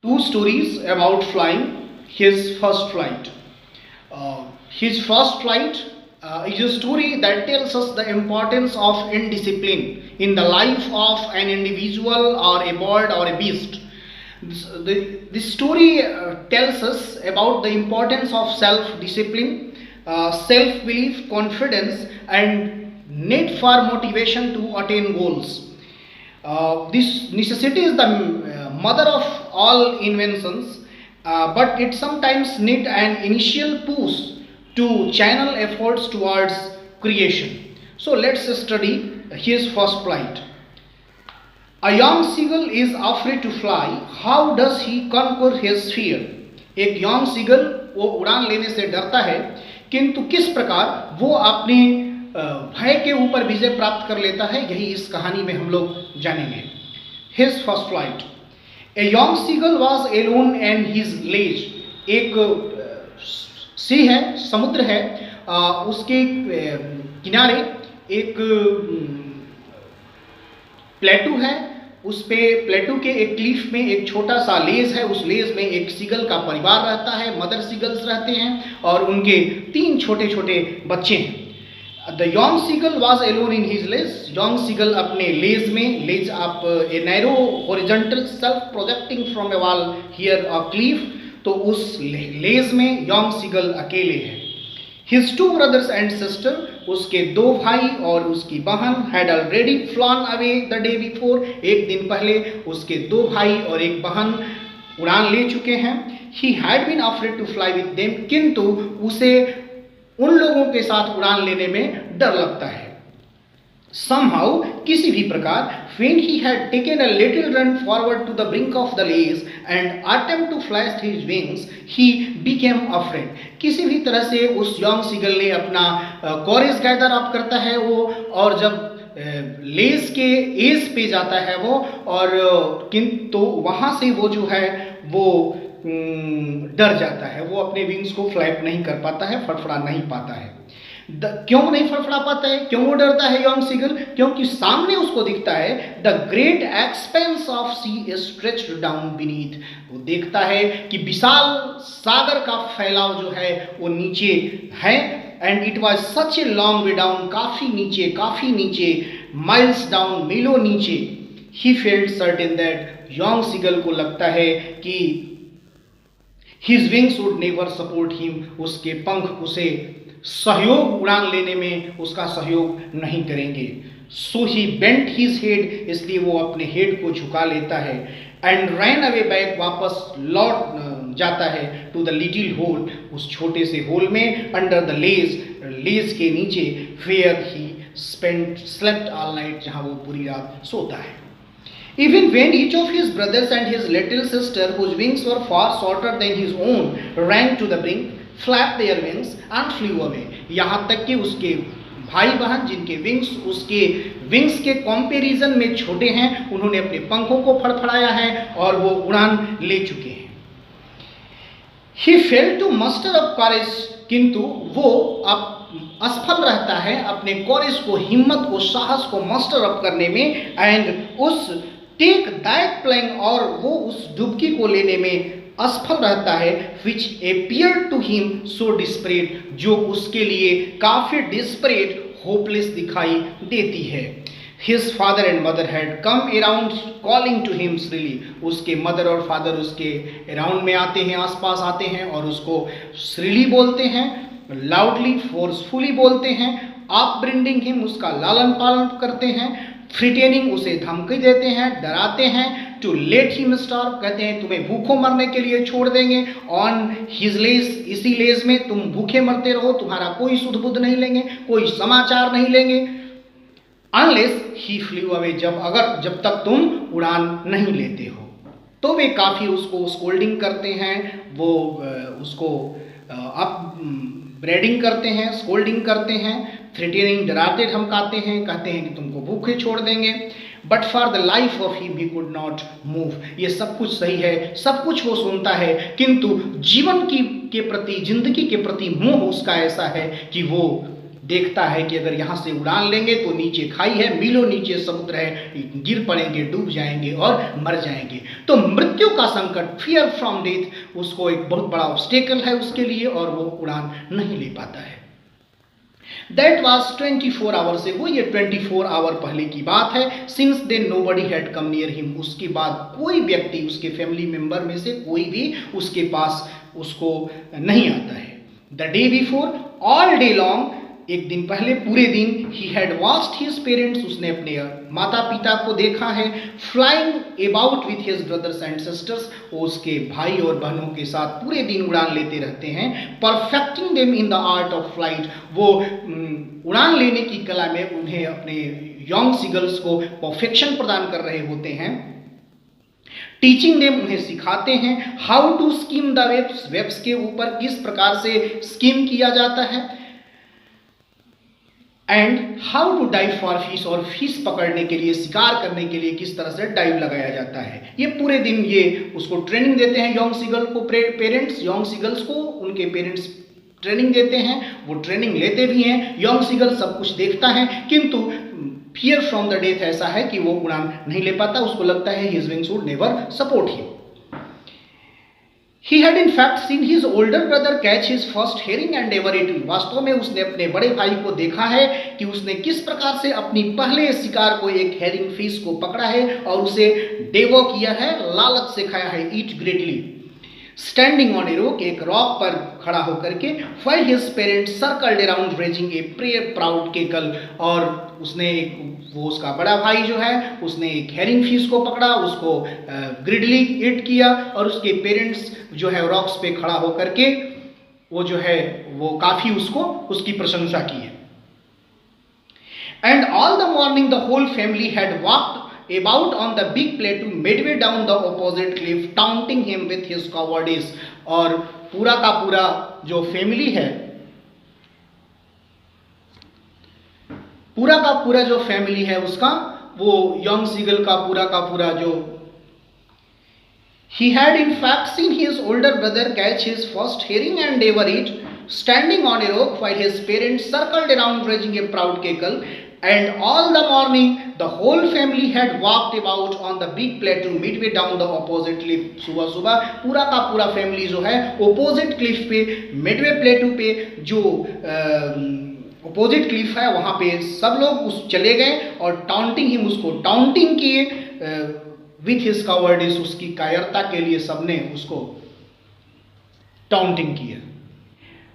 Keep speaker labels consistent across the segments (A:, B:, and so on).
A: two stories about flying. His first flight. His first flight is a story that tells us the importance of indiscipline in the life of an individual or a bird or a beast. This story tells us about the importance of self discipline, self belief, confidence, and need for motivation to attain goals. This necessity is the mother of all inventions, but it sometimes need an initial push to channel efforts towards creation. So let's study his first flight. A young seagull is afraid to fly. How does he conquer his fear? एक young seagull वो उड़ान लेने से डरता है, किंतु किस प्रकार वो अपने भय के ऊपर विजय प्राप्त कर लेता है, यही इस कहानी में हम लोग जानेंगे. His first flight. A young seagull was alone in his ledge. एक सी है, समुद्र है, उसके किनारे एक प्लेटू है. उस पे प्लेटू के एक क्लिफ में एक छोटा सा लेज है. उस लेज में एक सीगल का परिवार रहता है, मदर सीगल्स रहते हैं और उनके 3 छोटे छोटे बच्चे हैं. The young seagull was alone in his ledge. Young seagull अपने लेज में, लेज आप a narrow horizontal shelf projecting from a wall here a cliff, तो उस लेज में यंग सीगल अकेले है. हिज 2 brothers and sister, उसके 2 भाई और उसकी बहन, had already flown away the day before, एक दिन पहले उसके 2 भाई और एक बहन उड़ान ले चुके हैं. He had been afraid to fly with them, किंतु उसे उन लोगों के साथ उड़ान लेने में डर लगता है. Somehow, किसी भी प्रकार, when he had taken a little run forward to the brink of the lace and attempt to flash his wings, he became afraid. किसी भी तरह से उस young seagull ने अपना courage gather up करता है वो, और जब लेस के एज पे जाता है वो, और किंतु वहाँ से वो जो है वो डर जाता है. वो अपने विंग्स को फ्लैप नहीं कर पाता है, फड़फड़ा नहीं पाता है. क्यों नहीं फड़फड़ा पाता है, क्यों वो डरता है यंग सीगल? क्योंकि सामने उसको दिखता है the great expanse of sea stretched down beneath. वो देखता है कि विशाल सागर का फैलाव जो है वो नीचे है. And it was such a long way down, काफी नीचे, माइल्स डाउन, मीलों नीचे. He felt certain that, young seagull को लगता है कि his wings would never support him, उसके पंख उसे सहयोग उड़ान लेने में उसका सहयोग नहीं करेंगे. सो ही बेंट हिज हेड, इसलिए वो अपने हेड को झुका लेता है. एंड रैन अवे बैक, वापस लौट जाता है टू द लिटिल होल, उस छोटे से होल में, अंडर द लेज के नीचे, where he slept all night, जहां वो पूरी रात सोता है. Even when each of his brothers and his little sister, whose wings were far shorter than his own, ran to the brink, flapped their wings and flew away. यहाँ तक कि उसके भाई बहन जिनके विंग्स उसके विंग्स के कंपैरिजन में छोटे हैं, उन्होंने अपने पंखों को फड़फड़ाया है और वो उड़ान ले चुके हैं. He failed to muster up courage, किंतु वो अब असफल रहता है अपने कॉरेज को, हिम्मत को, साहस को मस्टर अप करने में. एंड उस टेक दैट प्लेइंग, और वो उस डुबकी को लेने में असफल रहता है. विच appeared to him so desperate, जो उसके लिए काफी डिस्परेट, होपलेस दिखाई देती है. His father and mother had come around calling to him shrilly. उसके मदर और फादर उसके अराउंड में आते हैं, आसपास आते हैं और उसको श्रीली बोलते हैं, लाउडली, फोर्सफुली बोलते हैं. अपब्रिंडिंग हिम, उसका लालन पालन करते हैं. थ्रेटनिंग, उसे धमकी देते हैं, डराते हैं. टू लेट हिम स्टार्व, कहते हैं तुम्हें भूखों मरने के लिए छोड़ देंगे. ऑन हिज लेज, इसी लेज में तुम भूखे मरते रहो, तुम्हारा कोई सुध बुध नहीं लेंगे, कोई समाचार नहीं लेंगे. अनलेस ही फ्लू अवे, जब तक तुम उड़ान नहीं लेते हो. तो वे काफ़ी उसको स्कोल्डिंग करते हैं, वो उसको अप ब्रेडिंग करते हैं, स्कोल्डिंग करते हैं, थ्रेटनिंग, डराते धमकाते हैं, कहते हैं कि तुमको भूखे छोड़ देंगे. But for the life of him he could not move. ये सब कुछ सही है, सब कुछ वो सुनता है, किंतु जीवन के प्रति, जिंदगी के प्रति मोह उसका ऐसा है कि वो देखता है कि अगर यहाँ से उड़ान लेंगे तो नीचे खाई है, मीलों नीचे समुद्र है, गिर पड़ेंगे, डूब जाएंगे और मर जाएंगे। तो मृत्यु का संकट, फियर फ्रॉम डेथ, उसको एक बहुत बड़ा ऑब्स्टेकल है उसके लिए और वो उड़ान नहीं ले पाता है। That was 24 आवर से वो ये 24 आवर पहले की बात है। Since then nobody had come near him, उसके बाद कोई व्यक्ति उसके फैमिली मेंबर में से कोई भी उसके पास उसको नहीं आता है। The day before, all day long, एक दिन पहले पूरे दिन, he had watched his parents, उसने अपने माता पिता को देखा है, flying about with his brothers and sisters, वो उसके भाई और बहनों के साथ पूरे दिन उड़ान लेते रहते हैं। Perfecting them in the art of flight, वो उड़ान लेने की कला में उन्हें अपने यंग सीगल्स को परफेक्शन प्रदान कर रहे होते हैं। टीचिंग देम, उन्हें सिखाते हैं, how to skim the waves, waves के ऊपर किस प्रकार से स्कीम किया जाता है, and how to dive for fish, और फिश पकड़ने के लिए, शिकार करने के लिए किस तरह से डाइव लगाया जाता है। ये पूरे दिन ये उसको ट्रेनिंग देते हैं यंग सीगल को, पेरेंट्स यंग सीगल्स को उनके पेरेंट्स ट्रेनिंग देते हैं, वो ट्रेनिंग लेते भी हैं, यंग सीगल सब कुछ देखता है, किंतु फियर फ्रॉम द डेथ ऐसा है कि वो उड़ान नहीं ले पाता, उसको लगता है his wings would never support him. He had in fact seen his older brother catch his first herring and devour it. वास्तव में उसने अपने बड़े भाई को देखा है कि उसने किस प्रकार से अपनी पहले शिकार को, एक हेरिंग फिश को पकड़ा है और उसे डेवो किया है, लालच से खाया है, eat greedily. Standing on a rock, एक रॉक पर खड़ा होकर के, while his parents circled around raising a proud cackle, और उसने वो उसका बड़ा भाई जो है उसने एक हेरिंग फिश को पकड़ा, उसको ग्रिडली ईट किया और उसके पेरेंट्स जो है रॉक्स पे खड़ा होकर के वो जो है वो काफी उसको उसकी प्रशंसा की है। And all the morning the whole family had walked about on the big plateau midway down the opposite cliff taunting him with his cowardice, और पूरा का पूरा जो फैमिली है, पूरा का पूरा जो फैमिली है उसका, वो यंग सीगल का पूरा जो, he had in fact seen his older brother catch his first herring and devour it, standing on a rock while his parents circled around raising a proud cackle, and all the morning the whole family had walked about on the big plateau midway down the opposite cliff. सुबह सुबह पूरा का पूरा family जो है opposite cliff पे, Midway प्लेटू पे जो opposite cliff है वहां पे सब लोग उस चले गए और टाउंटिंग हिम, उसको टाउंटिंग किए, विथ हिज कवर्डिस, उसकी कायरता के लिए सबने उसको टाउंटिंग किया।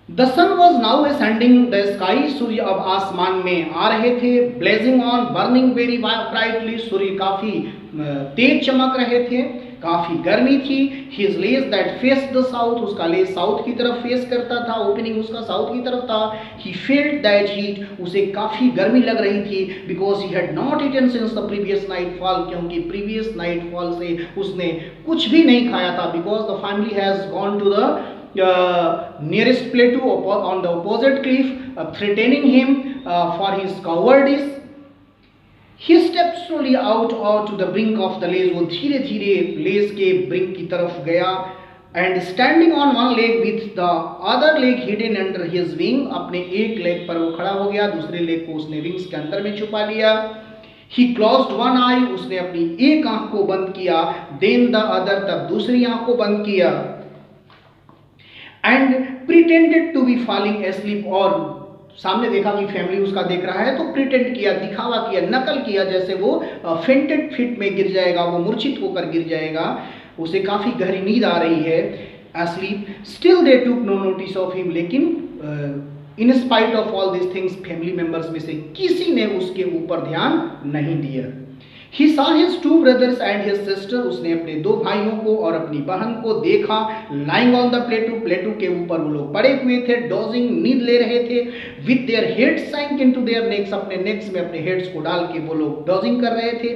A: The sun was now ascending the sky, सूर्य अब आसमान में आ रहे थे, blazing on, burning very brightly, सूर्य काफी तेज चमक रहे थे, काफी गर्मी थी। His ledge that face the south, उसका लेज साउथ की तरफ फेस करता था, ओपनिंग उसका साउथ की तरफ था। ही फेल्ट दैट हीट, उसे काफी गर्मी लग रही थी, because he had not eaten since the previous nightfall, क्योंकि प्रीवियस नाइट फॉल से उसने कुछ भी नहीं खाया था। Because the family has gone to the nearest plateau on the opposite cliff, threatening him for his cowardice. He stepped slowly out to the brink of the ledge, वो धीरे धीरे लेज के ब्रिंक की तरफ गया, and standing on one leg with the other leg hidden under his wing, अपने एक leg पर वो खड़ा हो गया, दूसरे लेग को उसने विंग्स के अंदर में छुपा लिया। He closed one eye, उसने अपनी एक आंख को बंद किया, then the other, तब दूसरी आंख को बंद किया, and pretended to be falling asleep, और सामने देखा कि फैमिली उसका देख रहा है तो प्रिटेंड किया, दिखावा किया, नकल किया, जैसे वो फेंटेड फिट में गिर जाएगा, वो मूर्छित होकर गिर जाएगा, उसे काफी गहरी नींद आ रही है, asleep. Still they took no notice of him, लेकिन in spite of all this things family members में से किसी ने उसके ऊपर ध्यान नहीं दिया। He saw his two brothers and his sister, उसने अपने दो भाइयों को और अपनी बहन को देखा, lying on the plateau, प्लेटू के ऊपर वो लोग पड़े हुए थे, dozing, नींद ले रहे थे, with their heads sank into their necks, अपने necks में अपने heads को डाल के वो लोग dozing कर रहे थे।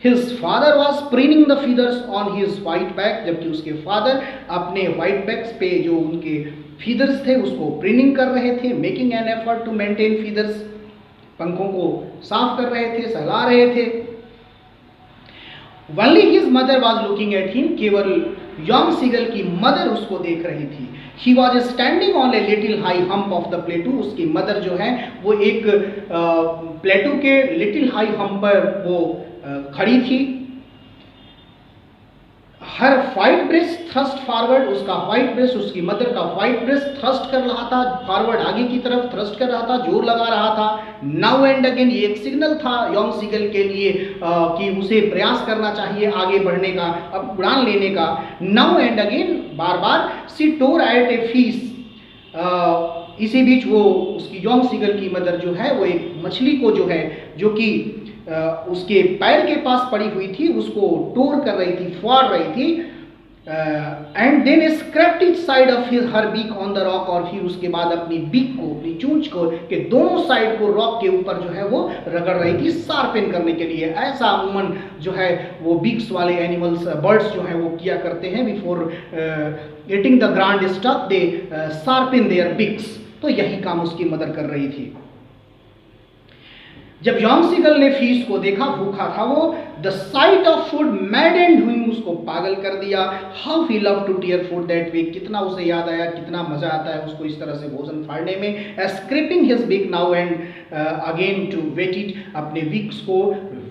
A: His father was preening the feathers on his white back, जबकि उसके father अपने white backs पे जो उनके feathers थे उसको preening कर रहे थे, making an effort to maintain feathers, पंखों को साफ कर रहे थे, सहला रहे थे। Only his mother was looking at him, केवल यॉन्ग सीगल की मदर उसको देख रही थी। He was standing on a little high hump of the प्लेटू। उसकी मदर जो है वो एक प्लेटू के लिटिल हाई हम्प पर वो खड़ी थी। हर व्हाइट ब्रेस्ट थ्रस्ट फॉरवर्ड, उसका व्हाइट ब्रेस्ट, उसकी मदर का व्हाइट ब्रेस्ट थ्रस्ट कर रहा था, फॉरवर्ड आगे की तरफ थ्रस्ट कर रहा था, जोर लगा रहा था। नाउ एंड अगेन, ये एक सिग्नल था यॉन्ग सीगल के लिए कि उसे प्रयास करना चाहिए आगे बढ़ने का, अब उड़ान लेने का। नाउ एंड अगेन, बार बार, she tore at a fish. इसी बीच वो उसकी यॉन्ग सीगल की मदर जो है वो एक मछली को जो है, जो कि उसके पैर के पास पड़ी हुई थी, उसको टोर कर रही थी, फाड़ रही थी। And then scraped each side of her beak on the rock. और फिर उसके बाद अपनी बीक को, अपनी चूंच को के दोनों साइड को रॉक के ऊपर जो है वो रगड़ रही थी, शार्पन करने के लिए। ऐसा अमूमन जो है वो बीक्स वाले एनिमल्स, बर्ड्स जो है वो किया करते हैं। Before getting the ground stuck they sharpen their beaks. तो यही काम उसकी मदर कर रही थी। जब यॉन्ग सीगल ने फीस को देखा, भूखा था वो, the sight of food maddened him, उसको पागल कर दिया। How he love to tear food that way, कितना उसे याद आया, कितना मजा आता है उसको इस तरह से भोजन फाड़ने में। Scraping his beak now and again to whet it, अपने विक्स को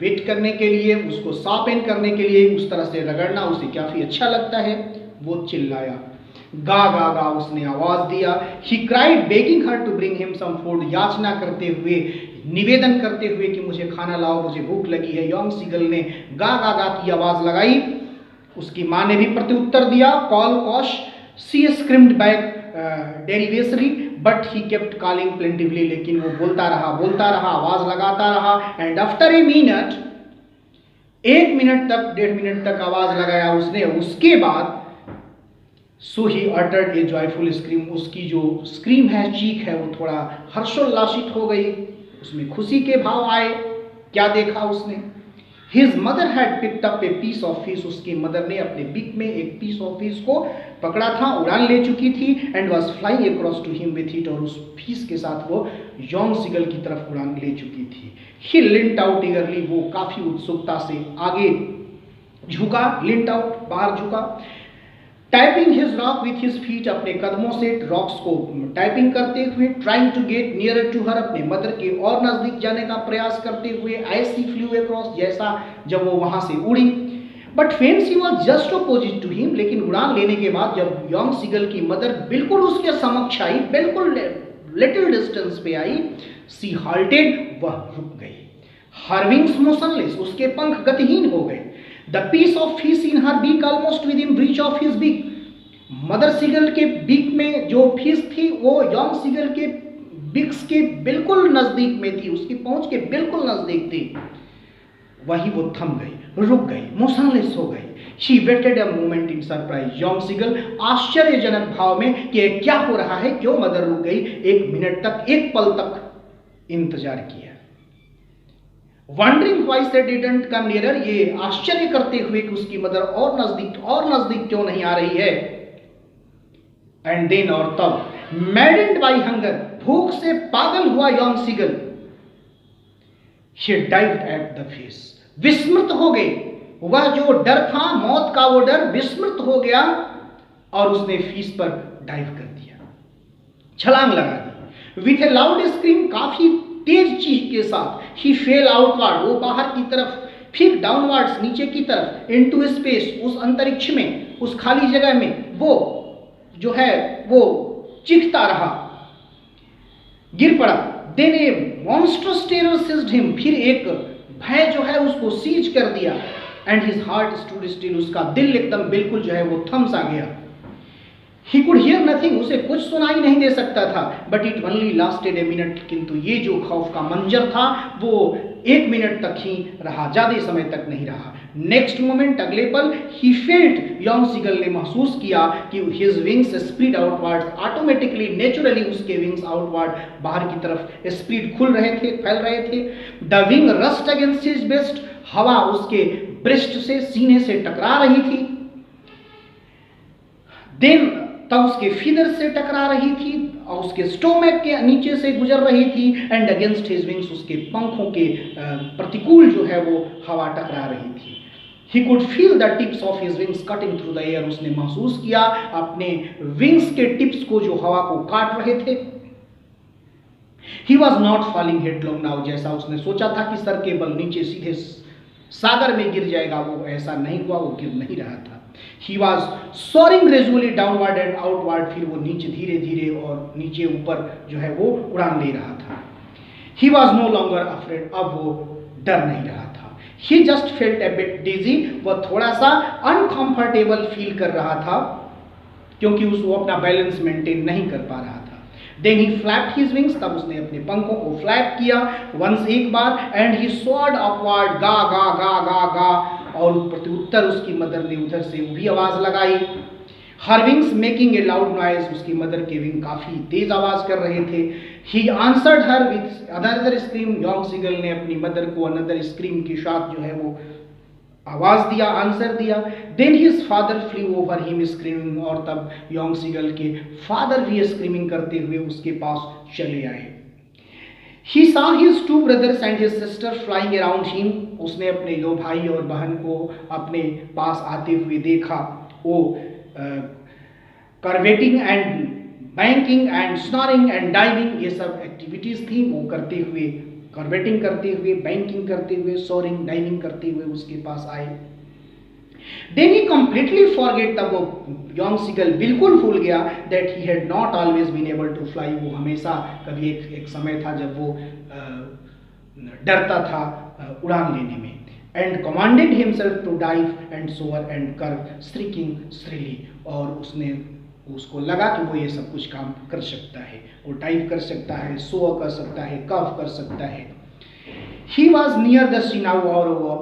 A: वेट करने के लिए, उसको शार्पन करने के लिए उस तरह से रगड़ना उसे काफी अच्छा लगता है। वो चिल्लाया, गा गा गा, उसने आवाज दिया। He cried begging her to bring him some food, याचना करते हुए, निवेदन करते हुए कि मुझे खाना लाओ, मुझे भूख लगी है। यॉन्ग सीगल ने गा गा गा की आवाज लगाई। उसकी मां ने भी प्रत्युत्तर दिया, कॉल कॉश। She screamed back derisively but he kept calling plaintively, लेकिन वो बोलता रहा, आवाज लगाता रहा। And after a minute, 1 minute तक, 1.5 मिनट तक आवाज लगाया उसने। उसके बाद so he uttered a joyful scream, उसकी जो स्क्रीम है, चीख है, वो थोड़ा हर्षोल्लासित हो गई, उसमें खुशी के भाव आए। क्या देखा उसने? His mother had picked up a piece of fish, उसकी मदर ने अपने बिक में एक पीस ऑफ फिश को पकड़ा था, उड़ान ले चुकी थी। And was flying across to him with it, और उस फिश के साथ वो यॉन्ग सीगल की तरफ उड़ान ले चुकी थी। ही लिंट आउट ईगरली, वो काफी उत्सुकता से आगे झुका, लिंट आउट, बाहर झुका। Typing his rock with his feet, अपने कदमों से रॉक्स को टाइपिंग करते हुए। Trying to get nearer to her, अपने मदर के और नजदीक जाने का प्रयास करते हुए। एज शी फ्लू अक्रॉस, जैसा जब वो वहां से उड़ी। But when she was just opposite to him, लेकिन उड़ान लेने के बाद जब यॉन्ग सीगल की मदर बिल्कुल उसके समक्ष आई, बिल्कुल लिटिल डिस्टेंस पे आई, सी हाल्टेड, वह रुक गई। हर विंग्स मोशनलेस, उसके पंख गतिहीन हो गए। The piece of fish in her beak almost within reach of his beak. Mother seagull के बीक में जो फिश थी वो यॉन्ग सीगल के बिक्स के बिल्कुल नजदीक में थी, उसकी पहुंच के बिल्कुल नजदीक थी। वही वो थम गई, रुक गई, मोशनलेस हो गई। She waited a moment in surprise. Young seagull आश्चर्यजनक भाव में कि क्या हो रहा है, क्यों मदर रुक गई। 1 मिनट तक, 1 पल तक इंतजार किया। Wondering why they didn't come nearer, ये आश्चर्य करते हुए कि उसकी मदर और नजदीक क्यों नहीं आ रही है। एंड देन, और तब, maddened by hunger, भूख से पागल हुआ young seagull, he dived at the fish, विस्मृत हो गए। वह जो डर था, मौत का वो डर, विस्मृत हो गया और उसने फिश पर डाइव कर दिया, छलांग लगा दी। विथ ए लाउड स्क्रीम, काफी तेज चीख के साथ, ही फेल आउटवर्ड, वो बाहर की तरफ, फिर डाउनवर्ड्स, नीचे की तरफ, इनटू स्पेस, उस अंतरिक्ष में, उस खाली जगह में वो जो है वो चीखता रहा, गिर पड़ा। देन ए मॉन्स्ट्रस टेरर सीज्ड हिम, फिर एक भय जो है उसको सीज कर दिया। And his heart stood still, उसका दिल एकदम बिल्कुल जो है वो थम सा गया। He could hear nothing, उसे कुछ सुनाई नहीं दे सकता था। But it only lasted a minute, किंतु ये जो खौफ का मंजर था वो 1 मिनट तक ही रहा, ज्यादा समय तक नहीं रहा। नेक्स्ट मोमेंट, अगले पल, he felt, यॉन्ग सीगल ने महसूस किया कि his wings spread outwards, automatically, naturally उसके विंग्स आउटवर्ड, बाहर की तरफ स्प्रीड खुल रहे थे, फैल रहे थे। The wing rushed against his breast, हवा उसके ब्रेस्ट से, सीने से टकरा रही थी। Then, तब उसके फीदर से टकरा रही थी और उसके स्टोमक के नीचे से गुजर रही थी। एंड अगेंस्ट हिज विंग्स, उसके पंखों के प्रतिकूल जो है वो हवा टकरा रही थी। He could feel the tips of his wings cutting through the air. उसने महसूस किया अपने विंग्स के टिप्स को जो हवा को काट रहे थे. He was not falling headlong now. जैसा उसने सोचा था कि सर के बल नीचे सीधे सागर में गिर जाएगा, वो ऐसा नहीं हुआ, वो गिर नहीं रहा था. He was soaring gradually downward and outward. फिर वो नीचे धीरे धीरे और नीचे ऊपर जो है वो उड़ान ले रहा था. He was no longer afraid. अब वो डर नहीं रहा था. He just felt a bit dizzy. वह थोड़ा सा uncomfortable फील कर रहा था क्योंकि वो अपना बैलेंस मेंटेन नहीं कर पा रहा था. Then he flapped his wings. तब उसने अपने पंखों को फ्लैप किया once एक बार. And he soared upward. गा गा गा गा गा. और प्रत्युत्तर उसकी मदर ने उधर से भी आवाज लगाई. Her wings making a loud noise. उसकी मदर के विंग काफी तेज आवाज कर रहे थे. He answered her with another scream. Young seagull ने अपनी मदर को another scream के साथ जो है वो आवाज दिया, आंसर दिया. Then his father flew over him screaming. और तब यॉन्ग सीगल के फादर भी स्क्रीमिंग करते हुए उसके पास चले आए. He saw his two brothers and his sister flying around him. उसने अपने दो भाई और बहन को अपने पास आते हुए देखा. वो curvetting and banking and soaring and diving ये सब एक्टिविटीज थी वो करते हुए, कर्वेटिंग करते हुए, बैंकिंग करते हुए, सोरिंग डाइविंग करते हुए उसके पास आए. Then he completely forget. तब वो यॉन्ग सीगल बिल्कुल भूल गया that he had not always been able to fly. वो हमेशा कभी एक समय था जब वो डरता था उड़ान लेने में. And commanded himself to dive and soar and curve, shrieking shrilly. और उसको लगा कि वो ये सब कुछ काम कर सकता है. वो डाइव कर सकता है, सोअर कर सकता है, कर्व कर सकता है. He was near the sea now. और वो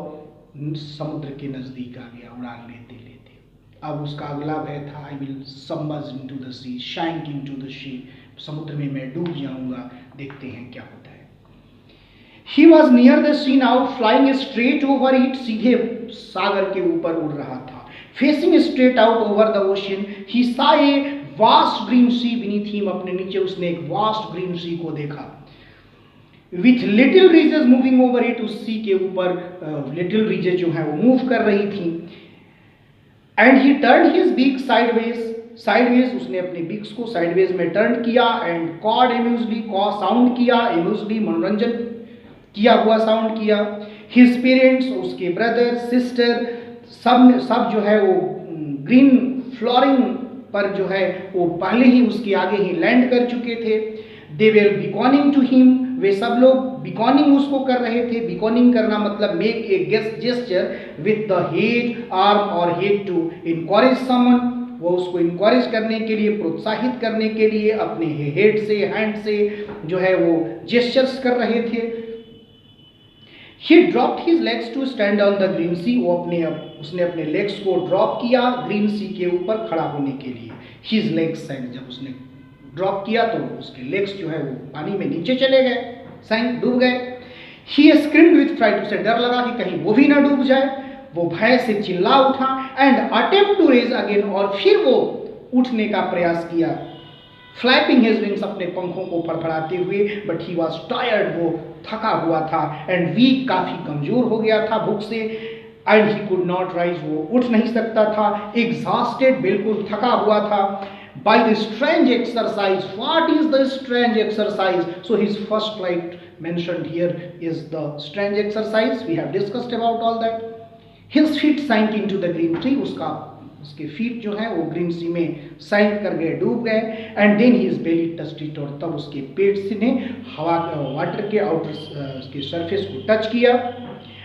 A: समुद्र के नजदीक आ गया उड़ान लेते लेते. अब उसका अगला भय था I will submerge into the sea, sink into the sea. समुद्र में मैं डूब जाऊंगा. देखते हैं क्या होता है. He was near the sea now, flying straight over it. सीधे सागर के ऊपर उड़ रहा था. Facing straight out over the ocean, he saw a vast green sea beneath him. अपने नीचे उसने एक vast green sea को देखा. With little ridges moving over it. उस sea के ऊपर little ridges जो है वो move कर रही थी. And he turned his beak sideways. उसने अपने बिक्स को साइडवेज में टर्न किया. एंड कॉड एम्यूजली, कॉ साउंड किया, एम्यूजली मनोरंजन किया हुआ साउंड किया. हिज पेरेंट्स, उसके ब्रदर सिस्टर सब जो है वो ग्रीन फ्लोरिंग पर जो है वो पहले ही उसके आगे ही लैंड कर चुके थे. They were beckoning to him. वे सब लोग बिकॉनिंग उसको कर रहे थे. बिकॉनिंग करना मतलब make a gesture with the head, arm और हेड टू इनकरेज समवन. वो उसको इनकरेज करने के लिए, प्रोत्साहित करने के लिए अपने हेड से, हैंड से जो है वो जेस्चर्स कर रहे थे. He dropped his legs to stand on the green sea. उसने अपने लेग्स को ड्रॉप किया ग्रीन सी के ऊपर खड़ा होने के लिए. His legs sank. जब उसने ड्रॉप किया तो उसके लेग्स जो है वो पानी में नीचे चले गए, sank, डूब गए. He screamed with fright. उसे डर लगा कि कहीं वो भी ना डूब जाए. वो भय से चिल्ला उठा. And attempt to raise again. और फिर वो उठने का प्रयास किया. Flapping his wings, अपने पंखों को फड़फड़ाते हुए. But he was tired. वो थका हुआ था. And weak, काफी कमजोर हो गया था भूख से. And he could not rise. वो उठ नहीं सकता था. Exhausted, बिल्कुल थका हुआ था. By the strange exercise. What is the strange exercise? So his first flight mentioned here is the strange exercise. We have discussed about all that. His feet sank into the green tree. उसके feet जो है वो green सी में सैंक कर गए, डूब गए. And then his belly touched it. और तब उसके पेट से ने हवा वाटर के आउटर के सरफेस को टच किया.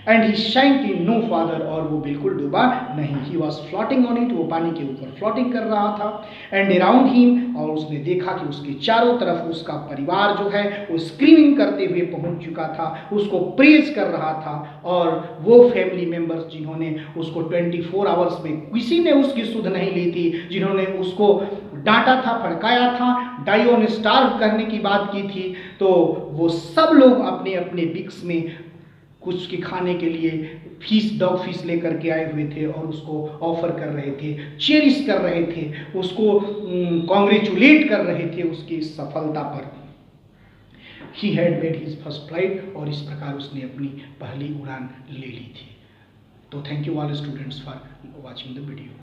A: And he sank in no farther. और वो बिल्कुल डूबा नहीं. He was floating on it. वो पानी के ऊपर फ्लोटिंग कर रहा था. And around him. और उसने देखा कि उसके चारों तरफ उसका परिवार जो है वो स्क्रीमिंग करते हुए पहुंच चुका था, उसको प्रेज कर रहा था. और वो फैमिली मेंबर्स जिन्होंने उसको 24 आवर्स में किसी ने उसकी सुध नहीं ली थी, जिन्होंने उसको डांटा था, फड़काया था, डाई ऑन स्टार्व करने की बात की थी, तो वो सब लोग अपने अपने बिक्स में कुछ के खाने के लिए डॉग फिश लेकर के आए हुए थे और उसको ऑफर कर रहे थे, चेरिश कर रहे थे, उसको कॉन्ग्रेचुलेट कर रहे थे उसकी सफलता पर. He had made his first flight. और इस प्रकार उसने अपनी पहली उड़ान ले ली थी. तो thank you all students for watching the video.